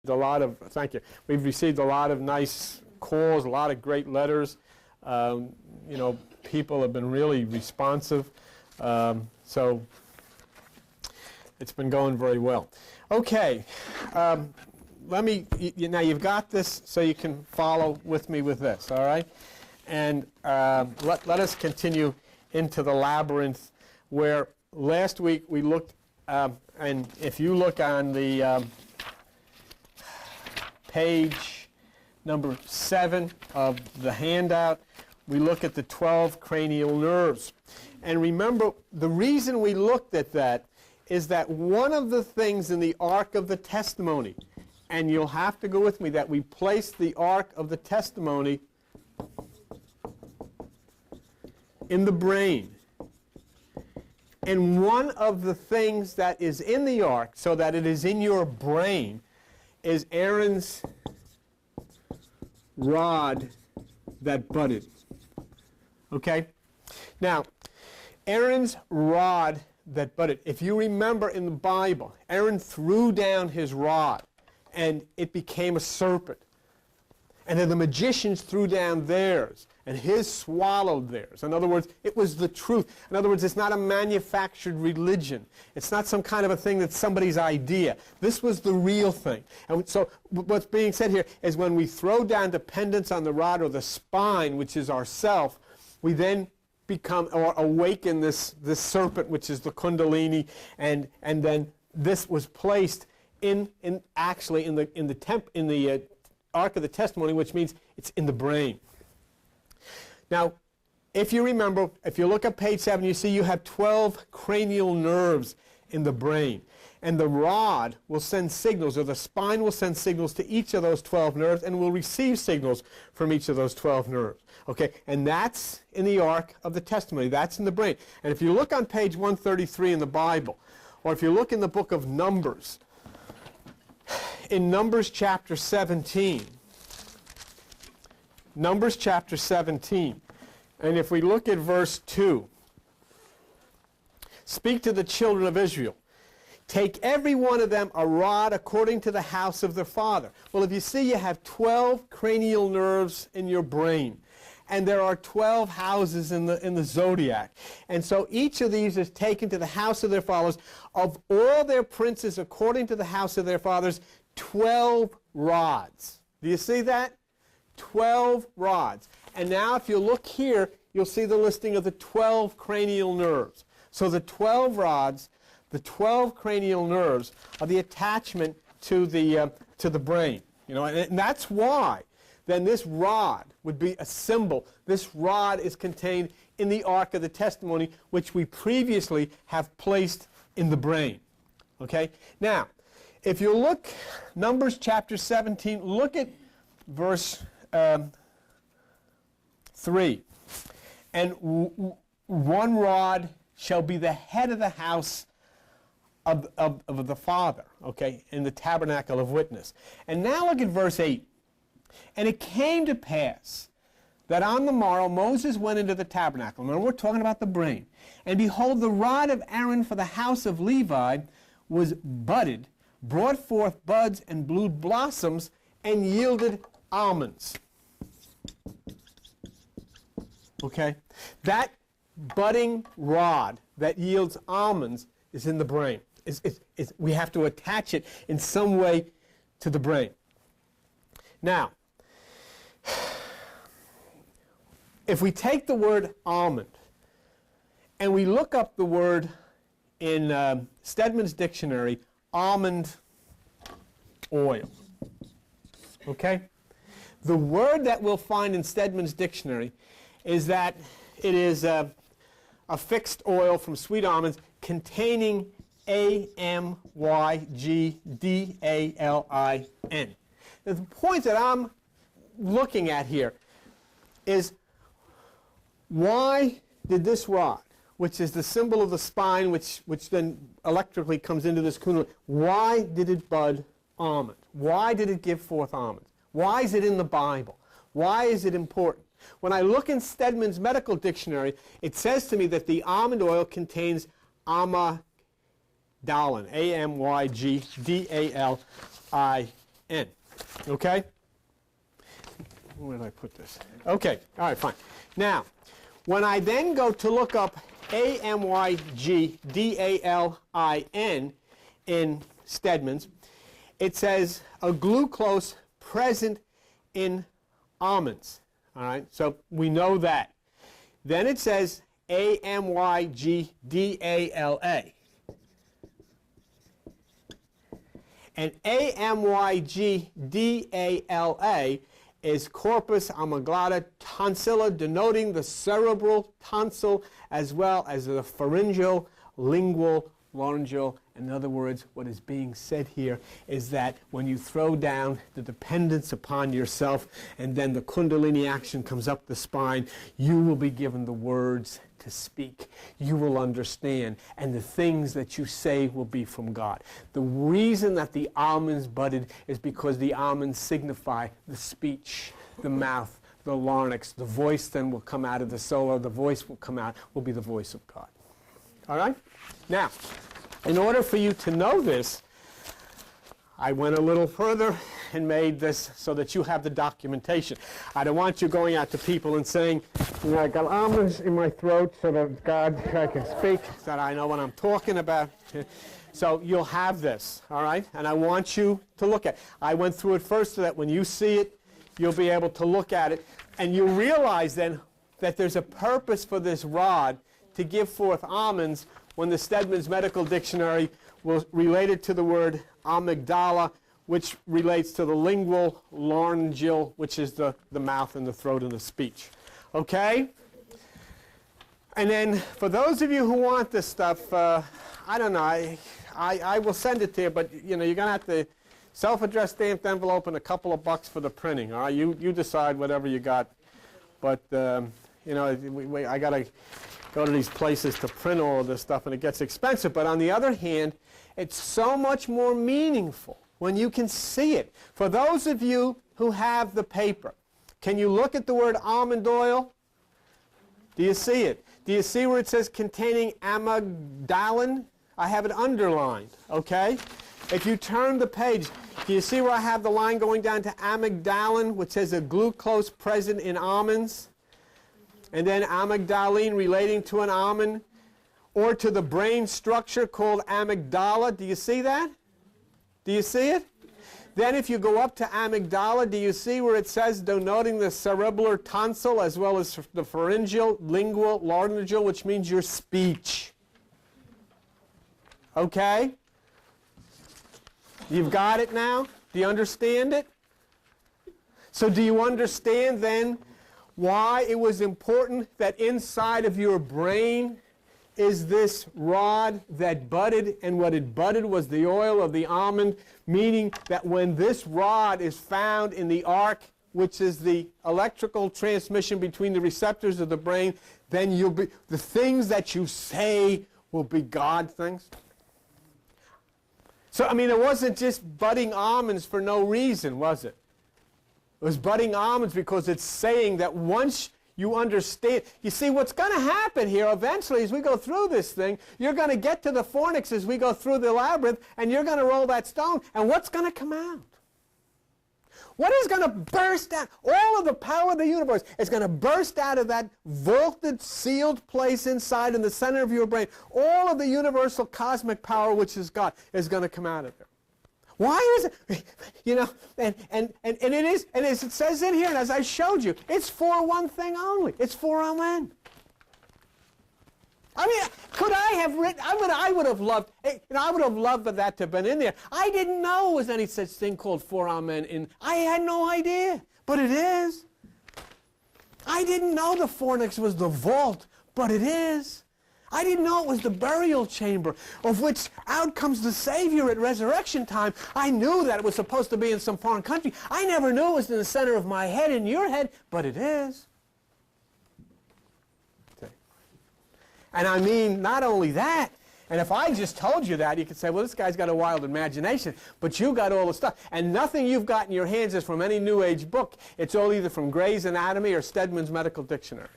Thank you. We've received a lot of nice calls, a lot of great letters. People have been really responsive. So it's been going very well. Okay. Now you've got this so you can follow with me with this, all right? And let us continue into the labyrinth where last week we looked, and if you look on the page number 7 of the handout, we look at the 12 cranial nerves. And remember, the reason we looked at that is that one of the things in the Ark of the Testimony, and you'll have to go with me, that we placed the Ark of the Testimony in the brain. And one of the things that is in the Ark, so that it is in your brain, is Aaron's rod that budded. Okay? Now, Aaron's rod that budded. If you remember in the Bible, Aaron threw down his rod and it became a serpent. And then the magicians threw down theirs, and his swallowed theirs. In other words, it was the truth. In other words, it's not a manufactured religion. It's not some kind of a thing that's somebody's idea. This was the real thing. And so what's being said here is when we throw down dependence on the rod or the spine, which is ourself, we then become or awaken this serpent, which is the kundalini, and then this was placed in the Ark of the Testimony, which means it's in the brain. Now, if you remember, if you look at page 7, you see you have 12 cranial nerves in the brain. And the rod will send signals, or the spine will send signals to each of those 12 nerves and will receive signals from each of those 12 nerves. Okay? And that's in the Ark of the Testimony. That's in the brain. And if you look on page 133 in the Bible, or if you look in the book of Numbers, in Numbers chapter 17, and if we look at verse 2, speak to the children of Israel. Take every one of them a rod according to the house of their father. Well, if you see, you have 12 cranial nerves in your brain. And there are 12 houses in the zodiac. And so each of these is taken to the house of their fathers. Of all their princes, according to the house of their fathers, 12 rods. Do you see that? 12 rods. And now if you look here, you'll see the listing of the 12 cranial nerves. So the 12 rods, the 12 cranial nerves, are the attachment to the brain. And that's why then this rod would be a symbol. This rod is contained in the Ark of the Testimony, which we previously have placed in the brain. Okay? Now, if you look, Numbers chapter 17, look at verse 3. And one rod shall be the head of the house of the Father, okay, in the tabernacle of witness. And now look at verse 8. And it came to pass that on the morrow Moses went into the tabernacle. Now we're talking about the brain. And behold, the rod of Aaron for the house of Levi was budded, brought forth buds and blue blossoms, and yielded almonds. Okay? That budding rod that yields almonds is in the brain. We have to attach it in some way to the brain. Now, if we take the word almond and we look up the word in Stedman's dictionary, almond oil. Okay? The word that we'll find in Stedman's dictionary is that it is a fixed oil from sweet almonds containing Amygdalin. The point that I'm looking at here is why did this rod, which is the symbol of the spine, which then electrically comes into this kundalini, why did it bud almond? Why did it give forth almonds? Why is it in the Bible? Why is it important? When I look in Stedman's medical dictionary, it says to me that the almond oil contains Amygdalin, Amygdalin. Okay? Where did I put this? Okay, all right, fine. Now, when I then go to look up Amygdalin in Stedman's, it says a glucose present in almonds. All right, so we know that. Then it says Amygdala. And Amygdala is corpus amygdala tonsilla, denoting the cerebral tonsil as well as the pharyngeal, lingual, laryngeal. In other words, what is being said here is that when you throw down the dependence upon yourself and then the kundalini action comes up the spine, you will be given the words to speak. You will understand, and the things that you say will be from God. The reason that the almonds budded is because the almonds signify the speech, the mouth, the larynx. The voice then will come out of the solar. The voice will come out, will be the voice of God. All right? Now, in order for you to know this, I went a little further and made this so that you have the documentation. I don't want you going out to people and saying, you know, I got almonds in my throat so that God, I can speak, so that I know what I'm talking about. So you'll have this, all right? And I want you to look at it. I went through it first so that when you see it, you'll be able to look at it. And you'll realize then that there's a purpose for this rod to give forth almonds when the Stedman's Medical Dictionary was related to the word amygdala, which relates to the lingual, laryngeal, which is the mouth and the throat and the speech. Okay? And then for those of you who want this stuff, I don't know, I will send it to you, but you know, you're going to have to self-addressed stamped envelope and a couple of bucks for the printing. All right? You decide whatever you got. But, you know, I got to go to these places to print all of this stuff, and it gets expensive. But on the other hand, it's so much more meaningful when you can see it. For those of you who have the paper, can you look at the word almond oil? Do you see it? Do you see where it says containing amygdalin? I have it underlined, okay? If you turn the page, do you see where I have the line going down to amygdalin, which says a glucose present in almonds? And then amygdalin relating to an almond, or to the brain structure called amygdala. Do you see that? Do you see it? Then if you go up to amygdala, do you see where it says denoting the cerebellar tonsil as well as the pharyngeal, lingual, laryngeal, which means your speech? Okay? You've got it now? Do you understand it? So do you understand then why it was important that inside of your brain is this rod that budded, and what it budded was the oil of the almond, meaning that when this rod is found in the arc, which is the electrical transmission between the receptors of the brain, then you'll be, the things that you say will be God things. So, I mean, it wasn't just budding almonds for no reason, was it? It was budding almonds because it's saying that once you understand, you see what's going to happen here eventually as we go through this thing, you're going to get to the fornix as we go through the labyrinth, and you're going to roll that stone, and what's going to come out? What is going to burst out? All of the power of the universe is going to burst out of that vaulted, sealed place inside in the center of your brain. All of the universal cosmic power, which is God, is going to come out of there. Why is it, you know, and it is, and as it says in here, and as I showed you, it's for one thing only. It's for Amen. I mean, could I have written, I would have loved, you know, I would have loved for that to have been in there. I didn't know there was any such thing called for Amen. I had no idea, but it is. I didn't know the fornix was the vault, but it is. I didn't know it was the burial chamber, of which out comes the Savior at resurrection time. I knew that it was supposed to be in some foreign country. I never knew it was in the center of my head, in your head, but it is. Okay. And I mean, not only that, and if I just told you that, you could say, well, this guy's got a wild imagination, but you got all the stuff. And nothing you've got in your hands is from any New Age book. It's all either from Gray's Anatomy or Stedman's Medical Dictionary.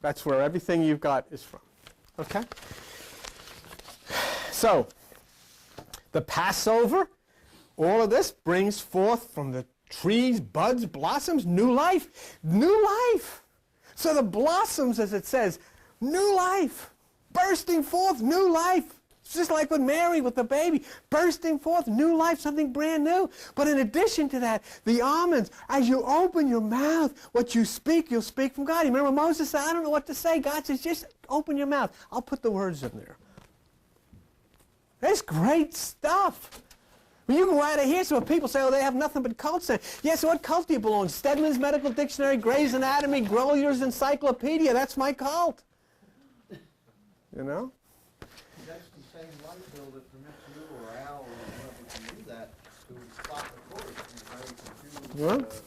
That's where everything you've got is from. Okay? So, the Passover all of this brings forth from the trees, buds, blossoms, new life. New life. So the blossoms, as it says, new life. Bursting forth new life. It's just like with Mary, with the baby. Bursting forth new life, something brand new. But in addition to that, the almonds, as you open your mouth, what you speak, you'll speak from God. You remember Moses said, I don't know what to say. God says, just open your mouth. I'll put the words in there. That's great stuff. When you go out of here, so when people say, oh, they have nothing but cults. Yes, what cult do you belong? Stedman's Medical Dictionary, Gray's Anatomy, Grolier's Encyclopedia. That's my cult. You know? That's the same light bill that permits you or Al or whoever can do that to stop the course and confuse.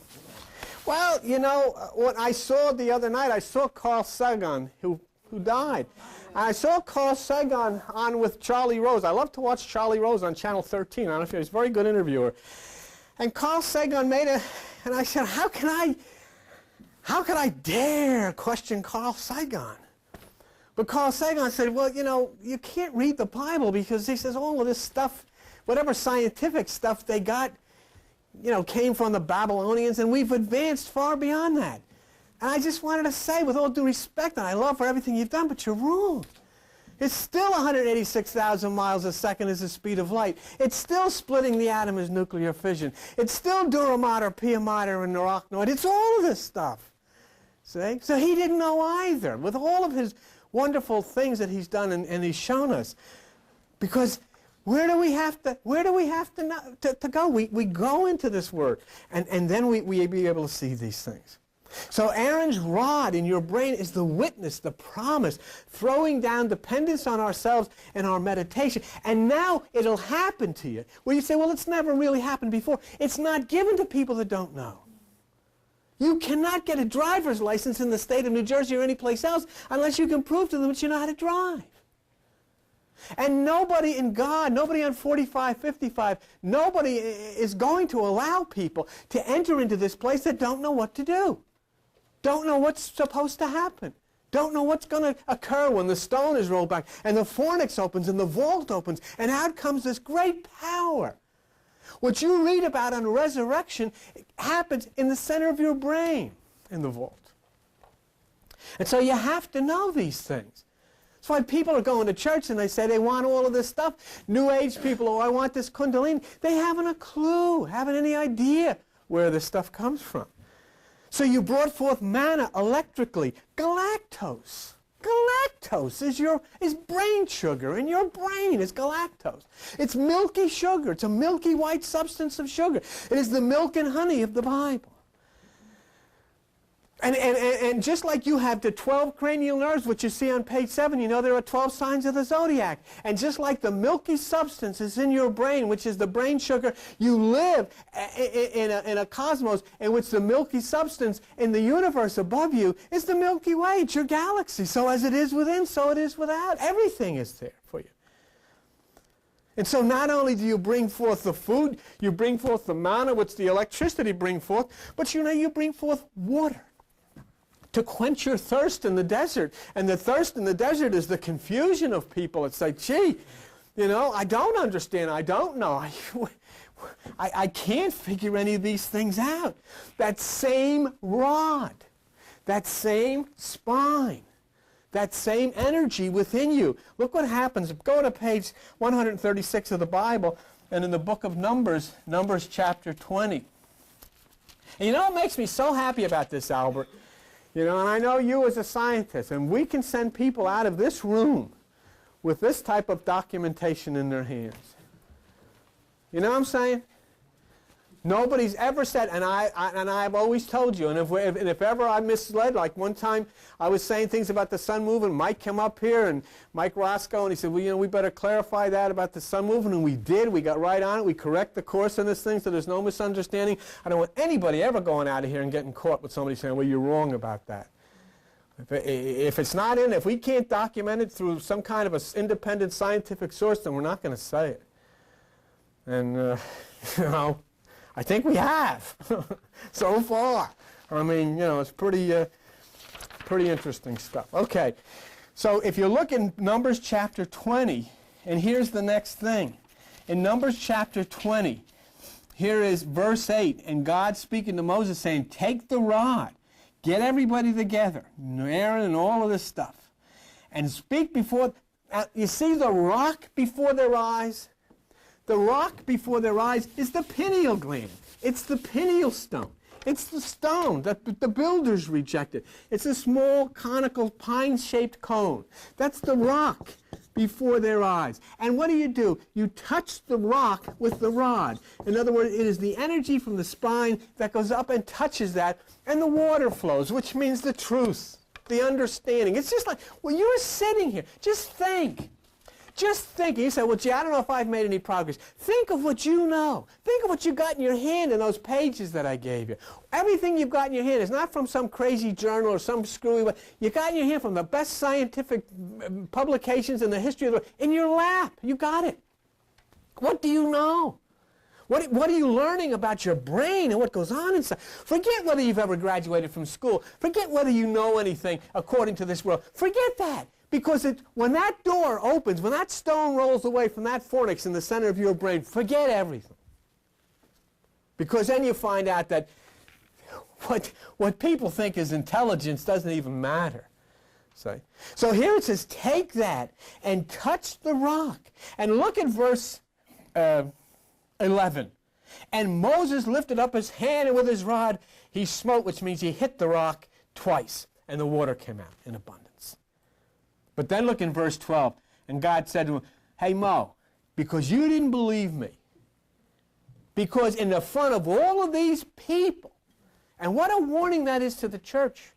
Well, you know, what I saw the other night, I saw Carl Sagan, who died. I saw Carl Sagan on with Charlie Rose. I love to watch Charlie Rose on Channel 13. I don't know if he's a very good interviewer. And Carl Sagan made and I said, how could I dare question Carl Sagan? But Carl Sagan said, well, you know, you can't read the Bible because he says all of this stuff, whatever scientific stuff they got, you know, came from the Babylonians, and we've advanced far beyond that. And I just wanted to say, with all due respect, and I love for everything you've done, but you're wrong. It's still 186,000 miles a second is the speed of light. It's still splitting the atom as nuclear fission. It's still Dura Mater, Pia Mater, and Arachnoid. It's all of this stuff. See? So he didn't know either, with all of his wonderful things that he's done and he's shown us. Because where do we have to go? We go into this Word, and then we be able to see these things. So Aaron's rod in your brain is the witness, the promise, throwing down dependence on ourselves and our meditation. And now it'll happen to you. Well, you say, well, it's never really happened before. It's not given to people that don't know. You cannot get a driver's license in the state of New Jersey or any place else unless you can prove to them that you know how to drive. And nobody in God, nobody on 45, 55, nobody is going to allow people to enter into this place that don't know what to do. Don't know what's supposed to happen. Don't know what's going to occur when the stone is rolled back and the fornix opens and the vault opens and out comes this great power. What you read about on resurrection happens in the center of your brain in the vault. And so you have to know these things. That's why people are going to church and they say they want all of this stuff. New Age people, oh, I want this Kundalini. They haven't a clue, haven't any idea where this stuff comes from. So you brought forth manna electrically. Galactose. Galactose is brain sugar. In your brain is galactose. It's milky sugar. It's a milky white substance of sugar. It is the milk and honey of the Bible. And just like you have the 12 cranial nerves, which you see on page 7, you know there are 12 signs of the zodiac. And just like the milky substance is in your brain, which is the brain sugar, you live in a cosmos in which the milky substance in the universe above you is the Milky Way. It's your galaxy. So as it is within, so it is without. Everything is there for you. And so not only do you bring forth the food, you bring forth the manna, which the electricity bring forth, but you know you bring forth water to quench your thirst in the desert. And the thirst in the desert is the confusion of people. It's like, gee, you know, I don't understand. I don't know. I can't figure any of these things out. That same rod, that same spine, that same energy within you. Look what happens. Go to page 136 of the Bible, and in the book of Numbers, Numbers chapter 20. And you know what makes me so happy about this, Albert? You know, and I know you as a scientist, and we can send people out of this room with this type of documentation in their hands. You know what I'm saying? Nobody's ever said, and I've always told you, and if ever I misled, like one time I was saying things about the sun moving, Mike came up here, and Mike Roscoe, and he said, well, you know, we better clarify that about the sun moving, and we did. We got right on it. We correct the course on this thing so there's no misunderstanding. I don't want anybody ever going out of here and getting caught with somebody saying, well, you're wrong about that. If it's not in, if we can't document it through some kind of an independent scientific source, then we're not going to say it. And, you know, I think we have so far. I mean, you know, it's pretty interesting stuff. Okay, so if you look in Numbers chapter 20, and here's the next thing. In Numbers chapter 20, here is verse 8, and God speaking to Moses saying, take the rod, get everybody together, Aaron and all of this stuff, and speak before, you see the rock before their eyes? The rock before their eyes is the pineal gland. It's the pineal stone. It's the stone that the builders rejected. It's a small conical pine-shaped cone. That's the rock before their eyes. And what do? You touch the rock with the rod. In other words, it is the energy from the spine that goes up and touches that, and the water flows, which means the truth, the understanding. It's just like, well, you're sitting here. Just think. Just think. You say, well, gee, I don't know if I've made any progress. Think of what you know. Think of what you got in your hand in those pages that I gave you. Everything you've got in your hand is not from some crazy journal or some screwy, you got in your hand from the best scientific publications in the history of the world. In your lap. You got it. What do you know? What are you learning about your brain and what goes on inside? Forget whether you've ever graduated from school. Forget whether you know anything according to this world. Forget that. Because when that door opens, when that stone rolls away from that fornix in the center of your brain, forget everything. Because then you find out that what people think is intelligence doesn't even matter. See? So here it says, take that and touch the rock. And look at verse 11. And Moses lifted up his hand, and with his rod he smote, which means he hit the rock twice, and the water came out in abundance. But then look in verse 12, and God said to him, hey Mo, because you didn't believe me, because in the front of all of these people, and what a warning that is to the church,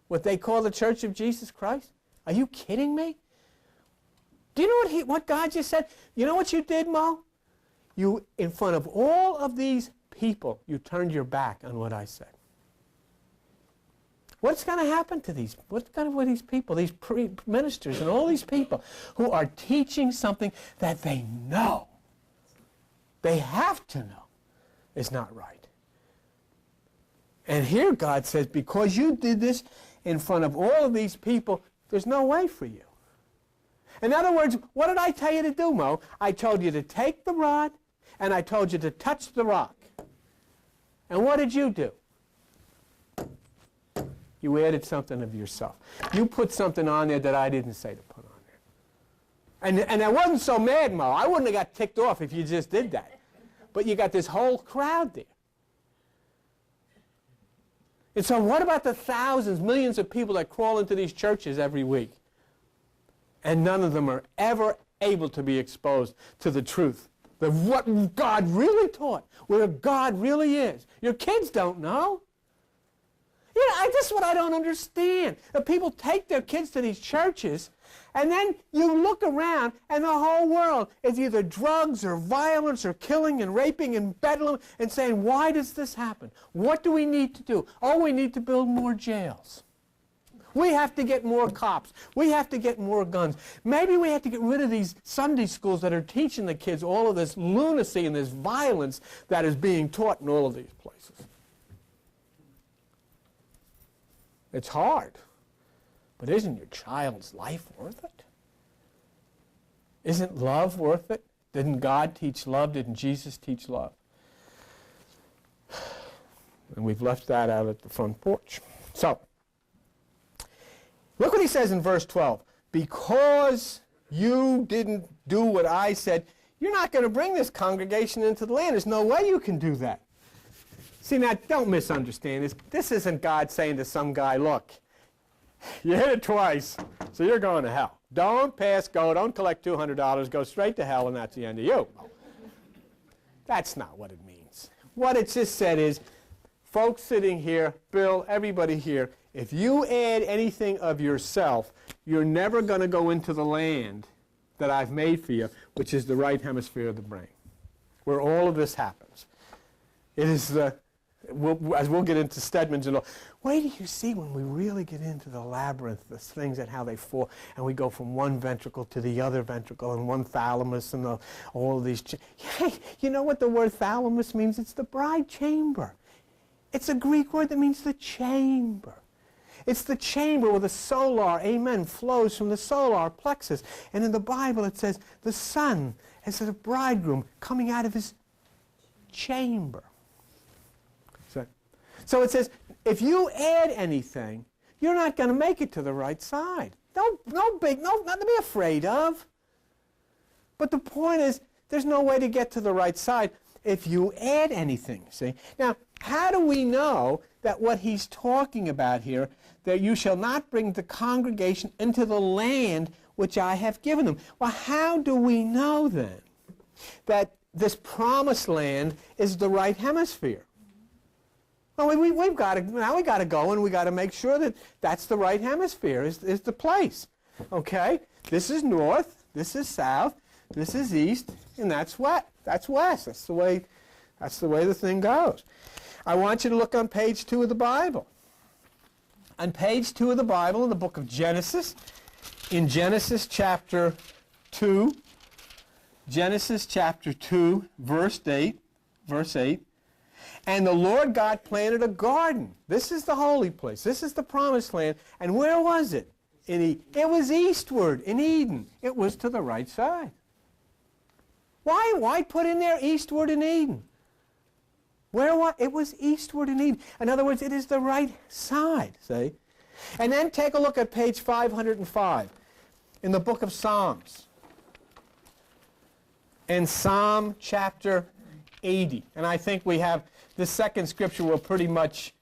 what they call the Church of Jesus Christ. Are you kidding me? Do you know what God just said? You know what you did, Mo? You, in front of all of these people, you turned your back on what I said. What's going to happen to these? What's going to happen with these people, these ministers and all these people who are teaching something that they know, they have to know, is not right? And here God says, because you did this in front of all of these people, there's no way for you. In other words, what did I tell you to do, Mo? I told you to take the rod, and I told you to touch the rock. And what did you do? You added something of yourself. You put something on there that I didn't say to put on there. And I wasn't so mad, Mo. I wouldn't have got ticked off if you just did that. But you got this whole crowd there. And so what about the thousands, millions of people that crawl into these churches every week? And none of them are ever able to be exposed to the truth of what God really taught, where God really is. Your kids don't know. You know, this is what I don't understand. That people take their kids to these churches, and then you look around, and the whole world is either drugs or violence or killing and raping and bedlam, and saying, why does this happen? What do we need to do? Oh, we need to build more jails. We have to get more cops. We have to get more guns. Maybe we have to get rid of these Sunday schools that are teaching the kids all of this lunacy and this violence that is being taught in all of these places. It's hard, but isn't your child's life worth it? Isn't love worth it? Didn't God teach love? Didn't Jesus teach love? And we've left that out at the front porch. So, look what he says in verse 12. Because you didn't do what I said, you're not going to bring this congregation into the land. There's no way you can do that. See, now, don't misunderstand this. This isn't God saying to some guy, look, you hit it twice, so you're going to hell. Don't pass go, don't collect $200, go straight to hell, and that's the end of you. That's not what it means. What it just said is, folks sitting here, Bill, everybody here, if you add anything of yourself, you're never going to go into the land that I've made for you, which is the right hemisphere of the brain, where all of this happens. It is the... as we'll get into Stedman's and all. Wait till you see when we really get into the labyrinth, the things and how they fall, and we go from one ventricle to the other ventricle and one thalamus and all of these. Hey, you know what the word thalamus means? It's the bride chamber. It's a Greek word that means the chamber. It's the chamber where the solar, amen, flows from the solar plexus. And in the Bible it says the son is a bridegroom coming out of his chamber. So it says, if you add anything, you're not going to make it to the right side. Nothing to be afraid of. But the point is, there's no way to get to the right side if you add anything, see? Now, how do we know that what he's talking about here, that you shall not bring the congregation into the land which I have given them? Well, how do we know then that this promised land is the right hemisphere? Well, we've got to, now we've got to go and we've got to make sure that that's the right hemisphere, is the place. Okay? This is north, this is south, this is east, and that's west. That's west. That's the way the thing goes. I want you to look on page 2 of the Bible. On page 2 of the Bible, in the book of Genesis, in Genesis chapter 2, Genesis chapter 2, verse 8, and the Lord God planted a garden. This is the holy place. This is the promised land. And where was it? It was eastward in Eden. It was to the right side. Why put in there eastward in Eden? It was eastward in Eden. In other words, it is the right side, see? And then take a look at page 505 in the book of Psalms. In Psalm chapter 80. And I think we have, this second scripture will pretty much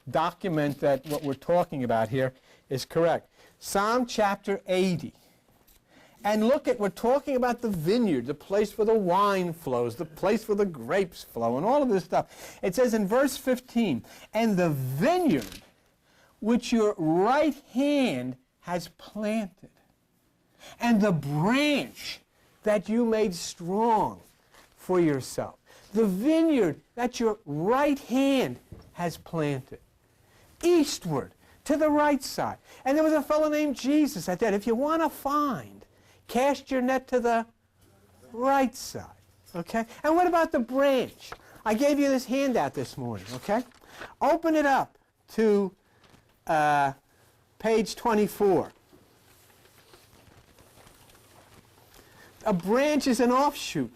document that what we're talking about here is correct. Psalm chapter 80. And look at, we're talking about the vineyard, the place where the wine flows, the place where the grapes flow, and all of this stuff. It says in verse 15, and the vineyard which your right hand has planted, and the branch that you made strong for yourself. The vineyard that your right hand has planted. Eastward, to the right side. And there was a fellow named Jesus that said, if you want to find, cast your net to the right side. Okay? And what about the branch? I gave you this handout this morning. Okay? Open it up to page 24. A branch is an offshoot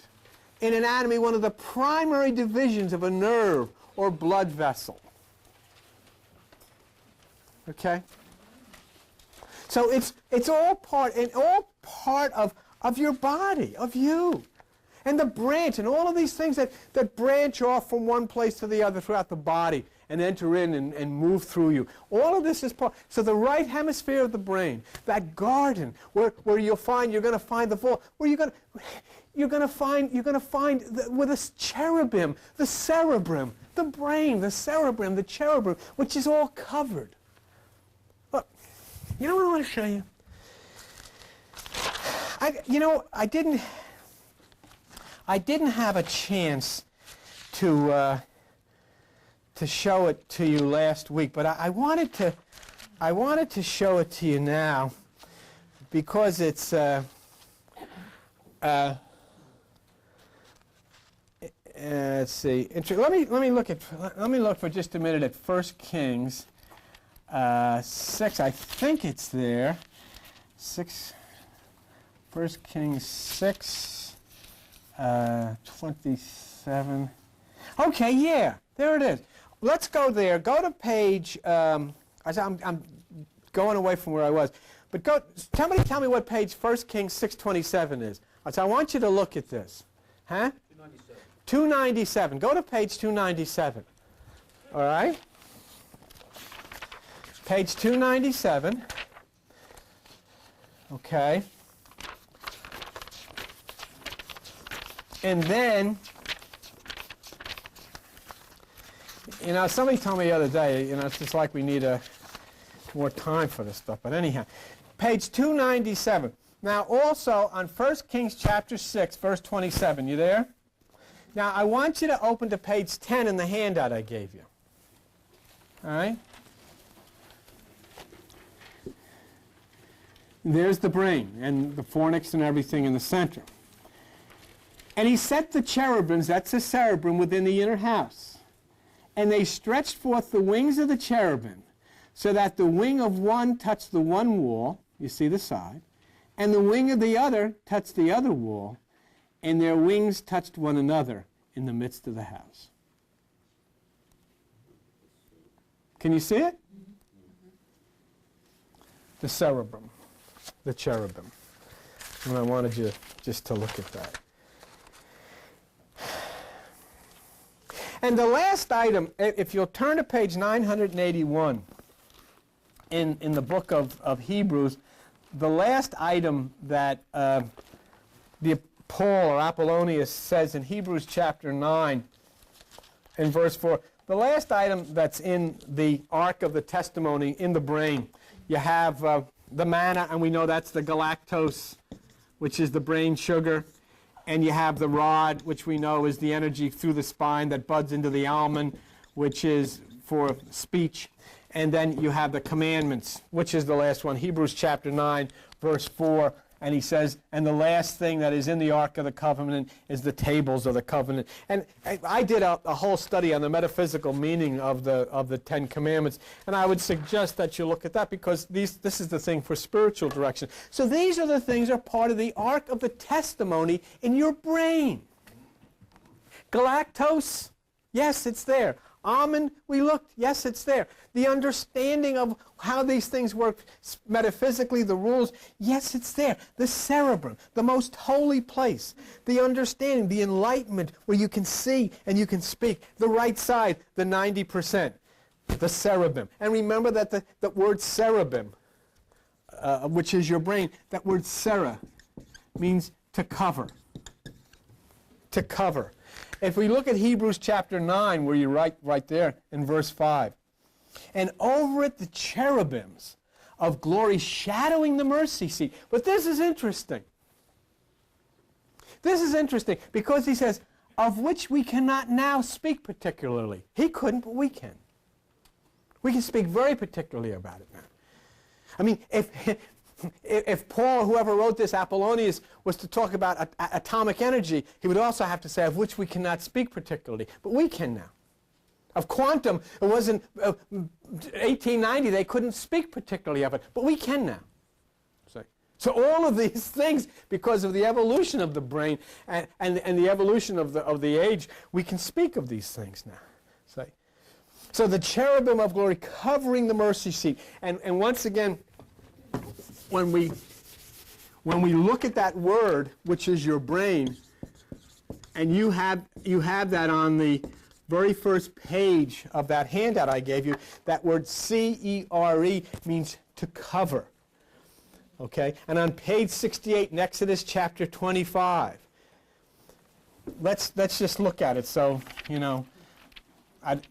in anatomy, one of the primary divisions of a nerve or blood vessel. Okay? So it's all part of your body, of you. And the branch and all of these things that branch off from one place to the other throughout the body and enter in and move through you. All of this is part. So the right hemisphere of the brain, that garden where you're going to find the vault, where you're going to find with a cherubim, the cerebrum, the brain, the cerebrum, the cherubim, which is all covered. Look, you know what I want to show you? I didn't have a chance to show it to you last week, but I wanted to show it to you now because it's let's see. Let me look for just a minute at 1 Kings 6. I think it's there. 1 Kings 6, 27. Okay, yeah, there it is. Let's go there. Go to page. I'm going away from where I was, but somebody tell me what page 1 Kings 6:27 is. So I want you to look at this. Huh? 297. Go to page 297. All right? Page 297. Okay. And then, somebody told me the other day, it's just like we need more time for this stuff. But anyhow, page 297. Now also on 1 Kings chapter 6, verse 27. You there? Now I want you to open to page 10 in the handout I gave you. All right? There's the brain and the fornix and everything in the center. And he set the cherubims, that's the cerebrum, within the inner house. And they stretched forth the wings of the cherubim, so that the wing of one touched the one wall, you see the side, and the wing of the other touched the other wall, and their wings touched one another, in the midst of the house. Can you see it? The cerebrum, the cherubim. And I wanted you just to look at that. And the last item, if you'll turn to page 981 in the book of Hebrews, the last item that Paul or Apollonius says in Hebrews chapter 9 in verse 4, the last item that's in the Ark of the Testimony in the brain, you have the manna, and we know that's the galactose, which is the brain sugar. And you have the rod, which we know is the energy through the spine that buds into the almond, which is for speech. And then you have the commandments, which is the last one, Hebrews chapter 9, verse 4. And he says, and the last thing that is in the Ark of the Covenant is the tables of the covenant. And I did a whole study on the metaphysical meaning of the Ten Commandments. And I would suggest that you look at that because this is the thing for spiritual direction. So these are the things that are part of the Ark of the Testimony in your brain. Galactose, yes, it's there. Almond, we looked, yes, it's there. The understanding of how these things work metaphysically, the rules, yes, it's there. The cerebrum, the most holy place. The understanding, the enlightenment where you can see and you can speak. The right side, the 90%, the cherubim. And remember that the word cherubim, which is your brain, that word sera means to cover. To cover. If we look at Hebrews chapter 9, where you write right there in verse 5, and over it the cherubims of glory shadowing the mercy seat. But this is interesting. This is interesting because he says, of which we cannot now speak particularly. He couldn't, but we can. We can speak very particularly about it now. I mean, if Paul, whoever wrote this, Apollonius, was to talk about atomic energy, he would also have to say, of which we cannot speak particularly. But we can now. Of quantum, it wasn't 1890, they couldn't speak particularly of it, but we can now. So all of these things, because of the evolution of the brain and the evolution of the age, we can speak of these things now. So the cherubim of glory covering the mercy seat. And once again, when we look at that word, which is your brain, and you have that on the very first page of that handout I gave you, that word C-E-R-E means to cover. Okay? And on page 68 in Exodus chapter 25, let's just look at it. So,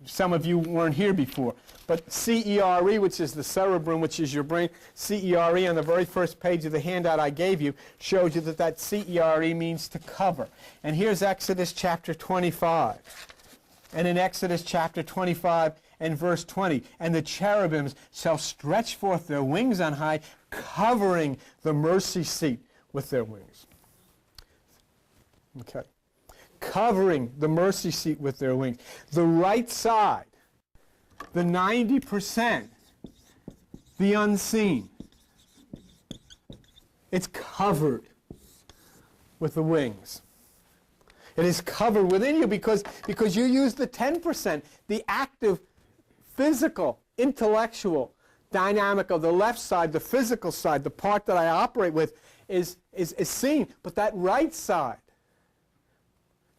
some of you weren't here before. But C-E-R-E, which is the cerebrum, which is your brain, C-E-R-E on the very first page of the handout I gave you shows you that C-E-R-E means to cover. And here's Exodus chapter 25. And in Exodus chapter 25 and verse 20, and the cherubims shall stretch forth their wings on high, covering the mercy seat with their wings. Okay. Covering the mercy seat with their wings. The right side, the 90%, the unseen. It's covered with the wings. It is covered within you because you use the 10%, the active, physical, intellectual dynamic of the left side, the physical side, the part that I operate with is seen. But that right side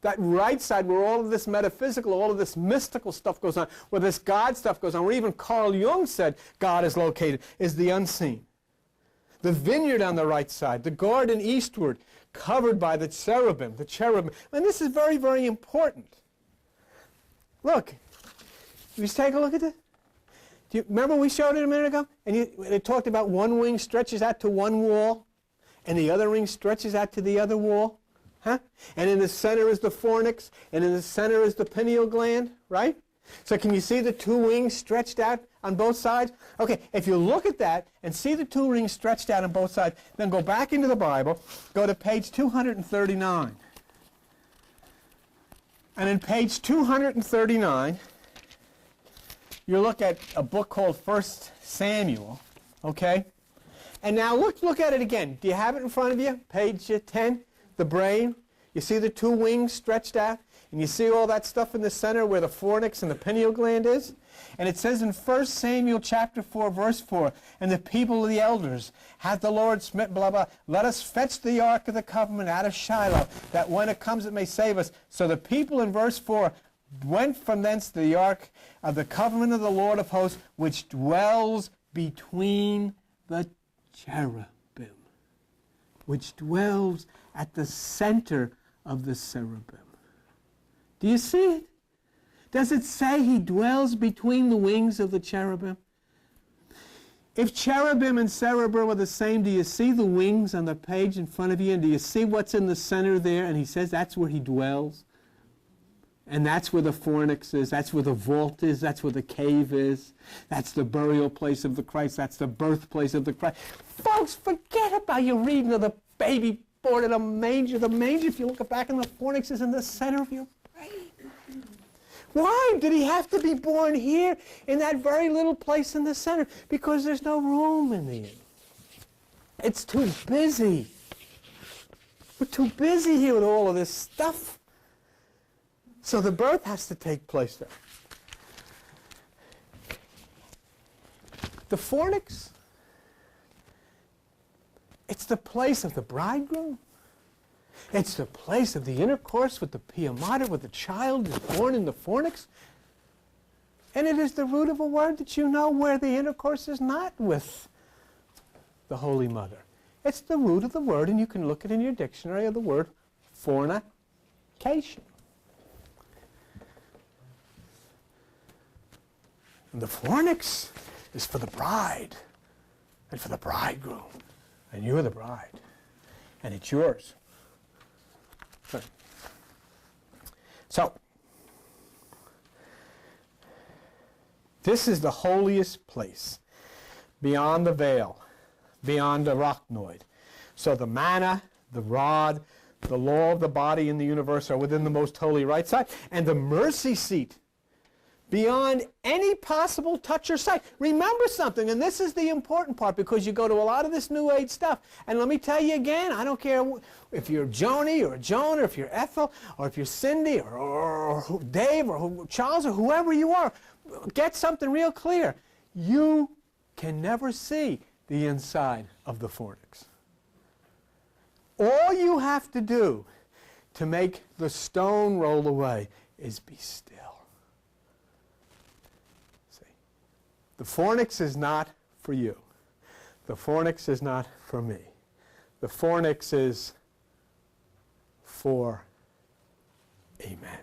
where all of this metaphysical, all of this mystical stuff goes on, where this God stuff goes on, where even Carl Jung said God is located, is the unseen. The vineyard on the right side, the garden eastward, covered by the cherubim. And this is very, very important. Look, you just take a look at this. Do you remember we showed it a minute ago? And it talked about one wing stretches out to one wall, and the other wing stretches out to the other wall. Huh? And in the center is the fornix, and in the center is the pineal gland, right? So can you see the two wings stretched out on both sides? Okay, if you look at that and see the two wings stretched out on both sides, then go back into the Bible, go to page 239. And in page 239, you look at a book called 1 Samuel, okay? And now look at it again. Do you have it in front of you? Page 10, the brain. You see the two wings stretched out? And you see all that stuff in the center where the fornix and the pineal gland is? And it says in 1 Samuel chapter 4, verse 4, and the people of the elders hath the Lord smitten, blah, blah, let us fetch the ark of the covenant out of Shiloh, that when it comes it may save us. So the people in verse 4 went from thence to the ark of the covenant of the Lord of hosts, which dwells between the cherubim, which dwells at the center of the cherubim. Do you see it? Does it say he dwells between the wings of the cherubim? If cherubim and cherubim are the same, do you see the wings on the page in front of you? And do you see what's in the center there? And he says that's where he dwells. And that's where the fornix is. That's where the vault is. That's where the cave is. That's the burial place of the Christ. That's the birthplace of the Christ. Folks, forget about your reading of the baby born in a manger. The manger, if you look back in the fornix, is in the center of your brain. Why did he have to be born here in that very little place in the center? Because there's no room in the end. It's too busy. We're too busy here with all of this stuff. So the birth has to take place there. The fornix, it's the place of the bridegroom. It's the place of the intercourse with the pia mater, with the child is born in the fornix. And it is the root of a word that you know where the intercourse is not with the Holy Mother. It's the root of the word, and you can look it in your dictionary of the word fornication. And the fornix is for the bride and for the bridegroom. And you're the bride. And it's yours. So, this is the holiest place, beyond the veil, beyond the arachnoid. So the manna, the rod, the law of the body and the universe are within the most holy right side, and the mercy seat, beyond any possible touch or sight. Remember something, and this is the important part, because you go to a lot of this New Age stuff, and let me tell you again, I don't care if you're Joni or Joan, or if you're Ethel, or if you're Cindy, or Dave, or Charles, or whoever you are, get something real clear. You can never see the inside of the fornix. All you have to do to make the stone roll away is be still. The fornix is not for you. The fornix is not for me. The fornix is for a man.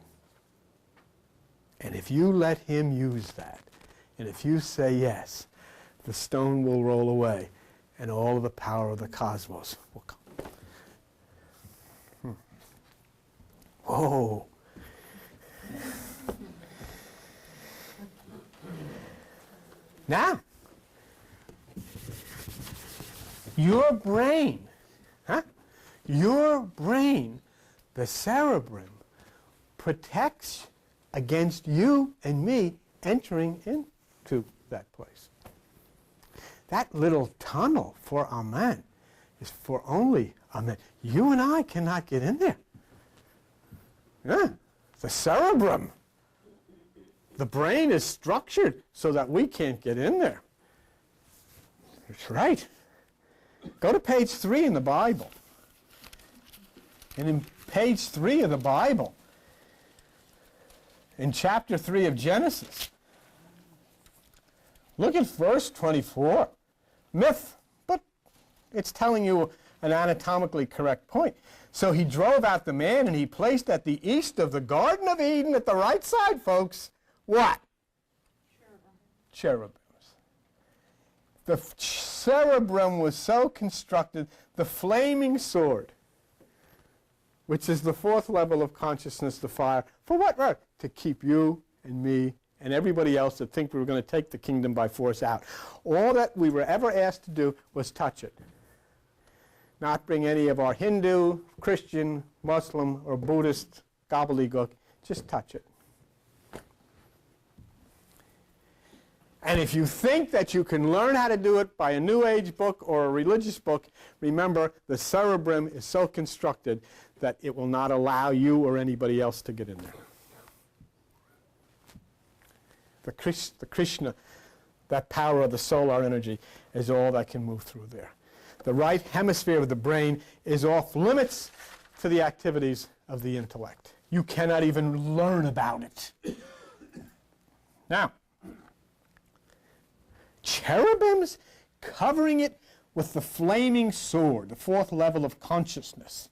And if you let him use that, and if you say yes, the stone will roll away, and all of the power of the cosmos will come. Whoa. Now, your brain, your brain, the cerebrum, protects against you and me entering into that place. That little tunnel for Amen is for only Amen. You and I cannot get in there. Yeah, the cerebrum. The brain is structured so that we can't get in there. That's right. Go to page 3 in the Bible. And in page 3 of the Bible, in chapter 3 of Genesis, look at verse 24. Myth, but it's telling you an anatomically correct point. So he drove out the man, and he placed at the east of the Garden of Eden, at the right side, folks, what? Cherubims. The cerebrum was so constructed, the flaming sword, which is the fourth level of consciousness, the fire, for what? Right? To keep you and me and everybody else that think we were going to take the kingdom by force out. All that we were ever asked to do was touch it. Not bring any of our Hindu, Christian, Muslim, or Buddhist gobbledygook. Just touch it. And if you think that you can learn how to do it by a New Age book or a religious book, remember the cerebrum is so constructed that it will not allow you or anybody else to get in there. The Krishna, that power of the solar energy, is all that can move through there. The right hemisphere of the brain is off limits to the activities of the intellect. You cannot even learn about it. Now, cherubims covering it with the flaming sword, the fourth level of consciousness.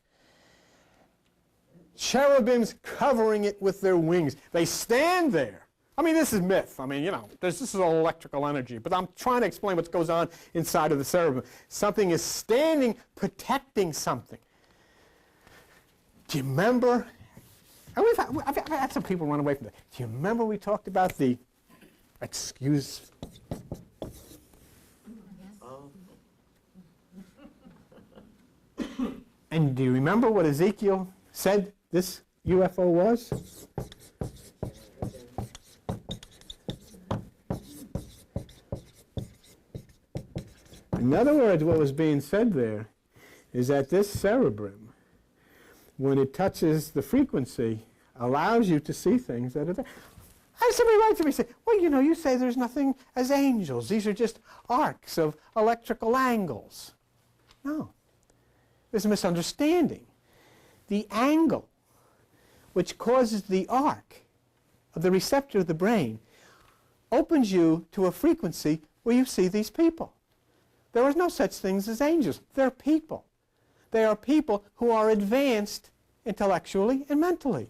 Cherubims covering it with their wings. They stand there. I mean, this is myth. I mean, you know, this is all electrical energy. But I'm trying to explain what goes on inside of the cherubim. Something is standing, protecting something. Do you remember? And I've had some people run away from that. Do you remember we talked about the, excuse? And do you remember what Ezekiel said this UFO was? In other words, what was being said there is that this cerebrum, when it touches the frequency, allows you to see things that are there. I had somebody write to me and say, well, you know, you say there's nothing as angels. These are just arcs of electrical angles. No. There's a misunderstanding. The angle which causes the arc of the receptor of the brain opens you to a frequency where you see these people. There are no such things as angels. They're people. They are people who are advanced intellectually and mentally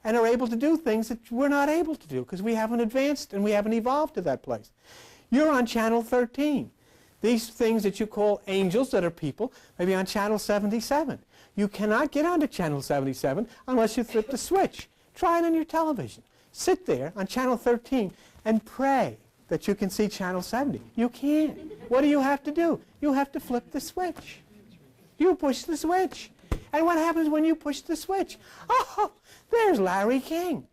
and are able to do things that we're not able to do because we haven't advanced and we haven't evolved to that place. You're on channel 13. These things that you call angels that are people may be on channel 77. You cannot get onto channel 77 unless you flip the switch. Try it on your television. Sit there on channel 13 and pray that you can see channel 70. You can't. What do you have to do? You have to flip the switch. You push the switch. And what happens when you push the switch? Oh, there's Larry King.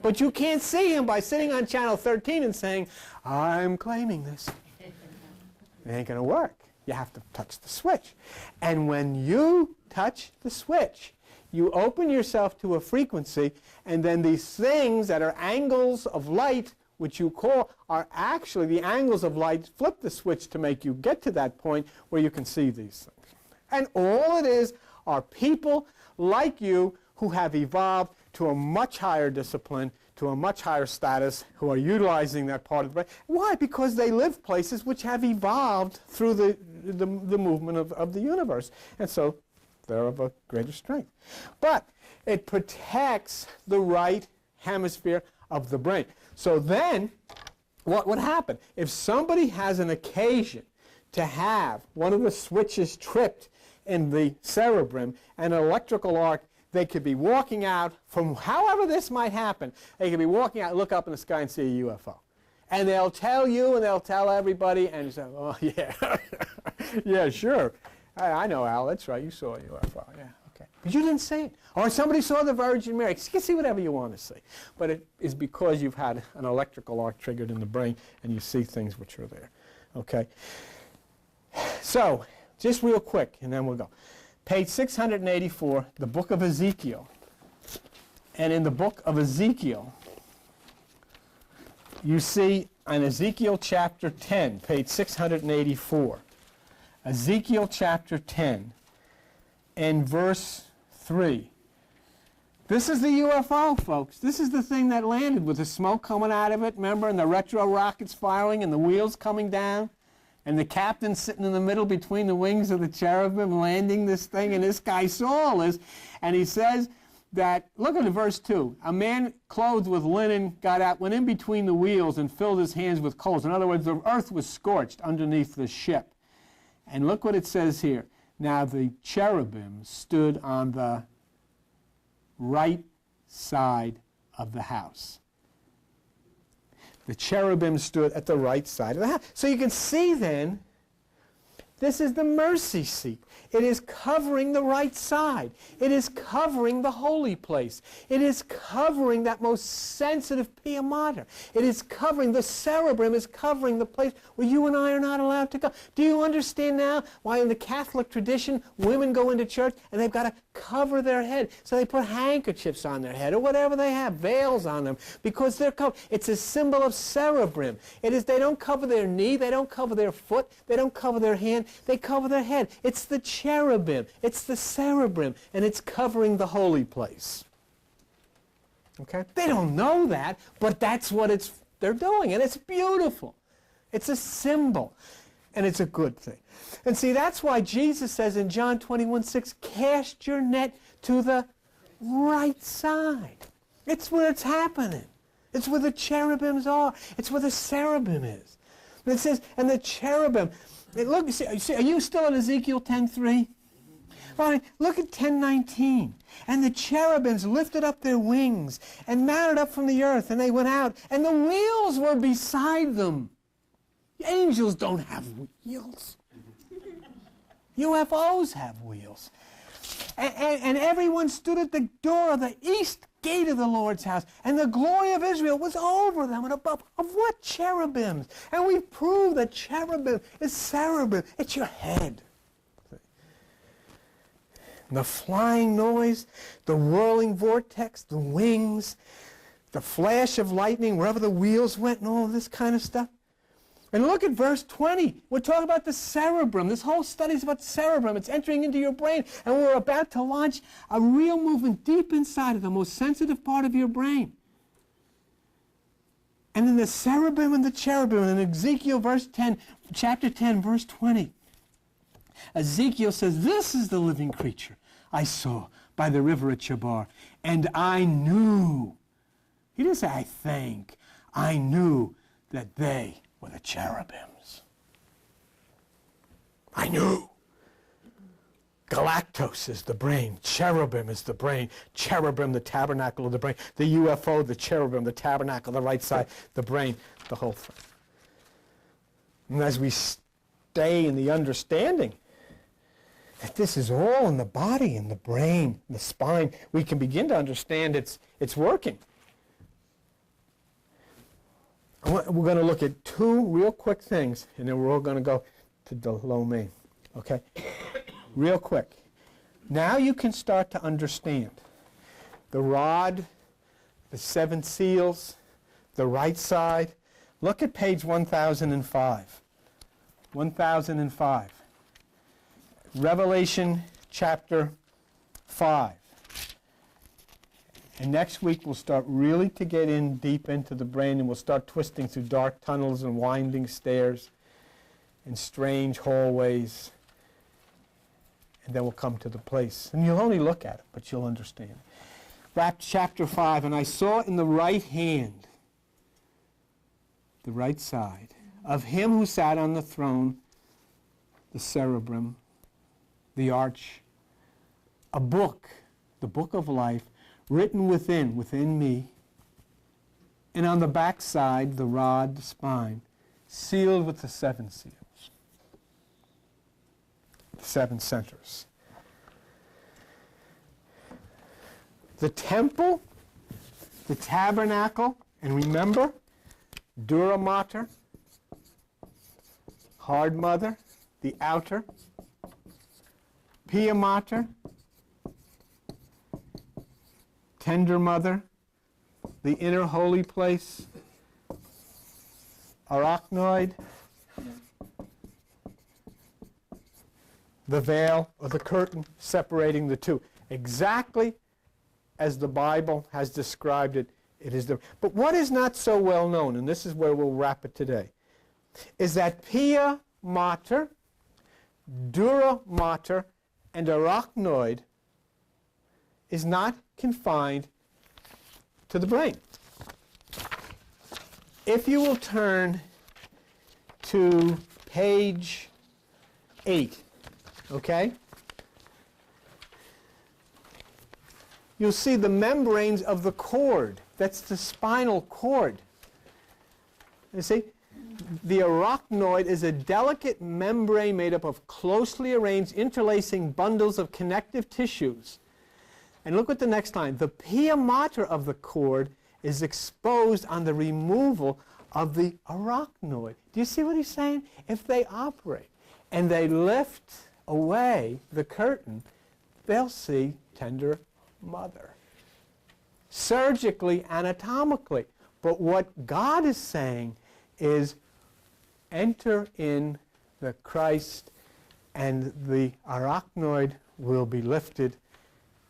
But you can't see him by sitting on channel 13 and saying, I'm claiming this. It ain't going to work. You have to touch the switch. And when you touch the switch, you open yourself to a frequency, and then these things that are angles of light, which you call are actually the angles of light, flip the switch to make you get to that point where you can see these things. And all it is are people like you who have evolved to a much higher discipline, to a much higher status, who are utilizing that part of the brain. Why? Because they live places which have evolved through the movement of the universe. And so they're of a greater strength. But it protects the right hemisphere of the brain. So then, what would happen? If somebody has an occasion to have one of the switches tripped in the cerebrum and an electrical arc, they could be walking out from however this might happen. They could be walking out, look up in the sky and see a UFO. And they'll tell you and they'll tell everybody and you say, oh, yeah, yeah, sure. I know, Al, that's right, you saw a UFO, yeah, okay. But you didn't see it. Or somebody saw the Virgin Mary. You can see whatever you want to see. But it is because you've had an electrical arc triggered in the brain and you see things which are there, okay? So, just real quick, and then we'll go. Page 684, the book of Ezekiel. And in the book of Ezekiel, you see in Ezekiel chapter 10, page 684, Ezekiel chapter 10 and verse 3. This is the UFO, folks. This is the thing that landed with the smoke coming out of it, remember, and the retro rockets firing and the wheels coming down, and the captain sitting in the middle between the wings of the cherubim landing this thing, and this guy saw all this, and he says that, look at verse 2, a man clothed with linen got out, went in between the wheels and filled his hands with coals. In other words, the earth was scorched underneath the ship. And look what it says here. Now the cherubim stood on the right side of the house. The cherubim stood at the right side of the house. So you can see then This is the mercy seat. It is covering the right side. It is covering the holy place. It is covering that most sensitive pia mater. It is covering, the cerebrum is covering the place where you and I are not allowed to go. Do you understand now why in the Catholic tradition women go into church and they've got to cover their head? So they put handkerchiefs on their head or whatever they have, veils on them, because they're covered. It's a symbol of cerebrum. It is, they don't cover their knee, they don't cover their foot, they don't cover their hand, they cover their head. It's the cherubim, it's the cerebrum, and it's covering the holy place. Okay? They don't know that, but that's what they're doing, and it's beautiful. It's a symbol, and it's a good thing. And see, that's why Jesus says in John 21:6, cast your net to the right side. It's where it's happening. It's where the cherubims are. It's where the cherubim is. And it says, and the cherubim, look, see, are you still in Ezekiel 10:3? Well, look at 10:19. And the cherubims lifted up their wings and mounted up from the earth, and they went out, and the wheels were beside them. Angels don't have wheels. UFOs have wheels. And everyone stood at the door of the east gate of the Lord's house, and the glory of Israel was over them and above. Of what cherubims? And we prove that cherubim is cerebrum. It's your head. The flying noise, the whirling vortex, the wings, the flash of lightning wherever the wheels went, and all this kind of stuff. And look at verse 20. We're talking about the cerebrum. This whole study is about the cerebrum. It's entering into your brain, and we're about to launch a real movement deep inside of the most sensitive part of your brain. And then the cerebrum and the cherubim in Ezekiel chapter 10, verse 20. Ezekiel says, this is the living creature I saw by the river at Chebar, and I knew. He didn't say, I think. I knew that they were the cherubims. I knew. Galactos is the brain. Cherubim is the brain. Cherubim, the tabernacle of the brain. The UFO, the cherubim, the tabernacle, the right side, the brain, the whole thing. And as we stay in the understanding that this is all in the body, in the brain, in the spine, we can begin to understand it's working. We're going to look at two real quick things, and then we're all going to go to the low main. Okay? Real quick. Now you can start to understand the rod, the seven seals, the right side. Look at page 1005. 1005. Revelation chapter 5. And next week we'll start really to get in deep into the brain, and we'll start twisting through dark tunnels and winding stairs and strange hallways. And then we'll come to the place. And you'll only look at it, but you'll understand. Chapter 5, and I saw in the right hand, the right side, of him who sat on the throne, the cerebrum, the arch, a book, the book of life, written within me, and on the back side, the rod, the spine, sealed with the seven seals, the seven centers. The temple, the tabernacle, and remember, dura mater, hard mother, the outer, pia mater, tender mother, the inner holy place, arachnoid, the veil or the curtain separating the two. Exactly as the Bible has described it, it is the. But what is not so well known, and this is where we'll wrap it today, is that pia mater, dura mater, and arachnoid is not confined to the brain. If you will turn to page 8, okay? You'll see the membranes of the cord. That's the spinal cord. You see? The arachnoid is a delicate membrane made up of closely arranged interlacing bundles of connective tissues. And look at the next line. The pia mater of the cord is exposed on the removal of the arachnoid. Do you see what he's saying? If they operate and they lift away the curtain, they'll see tender mother. Surgically, anatomically. But what God is saying is enter in the Christ and the arachnoid will be lifted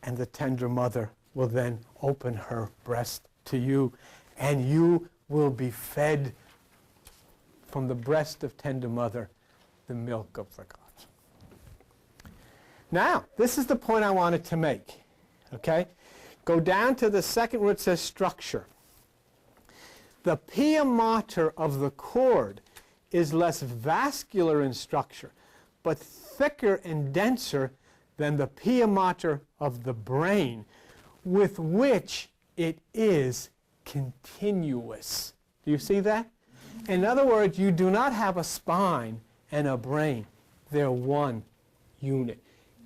and the tender mother will then open her breast to you and you will be fed from the breast of tender mother the milk of the gods. Now, this is the point I wanted to make. Okay? Go down to the second where it says structure. The pia mater of the cord is less vascular in structure, but thicker and denser than the pia mater of the brain, with which it is continuous. Do you see that? In other words, you do not have a spine and a brain. They're one unit,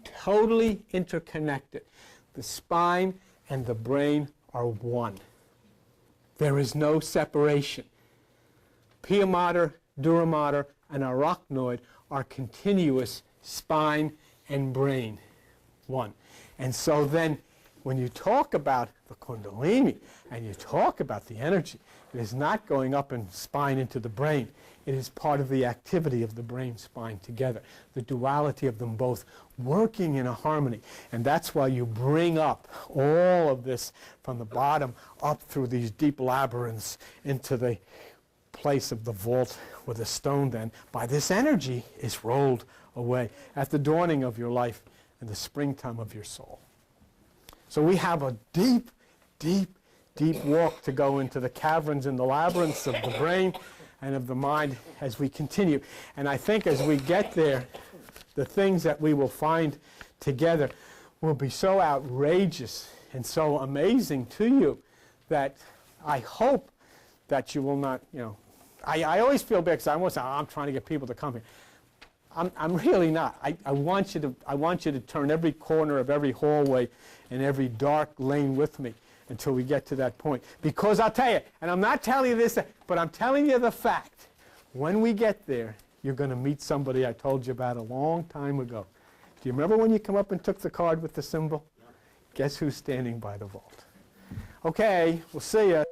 totally interconnected. The spine and the brain are one. There is no separation. Pia mater, dura mater, and arachnoid are continuous, spine and brain, one. And so then when you talk about the kundalini and you talk about the energy, it is not going up in spine into the brain. It is part of the activity of the brain spine together, the duality of them both working in a harmony. And that's why you bring up all of this from the bottom up through these deep labyrinths into the place of the vault where the stone then, by this energy, is rolled away at the dawning of your life and the springtime of your soul. So we have a deep, deep, deep walk to go into the caverns and the labyrinths of the brain and of the mind as we continue. And I think as we get there, the things that we will find together will be so outrageous and so amazing to you that I hope that you will not, I always feel bad because I almost say, I'm trying to get people to come here. I'm really not. I want you to turn every corner of every hallway and every dark lane with me until we get to that point. Because I'll tell you, and I'm not telling you this, but I'm telling you the fact. When we get there, you're going to meet somebody I told you about a long time ago. Do you remember when you come up and took the card with the symbol? Guess who's standing by the vault? Okay, we'll see you.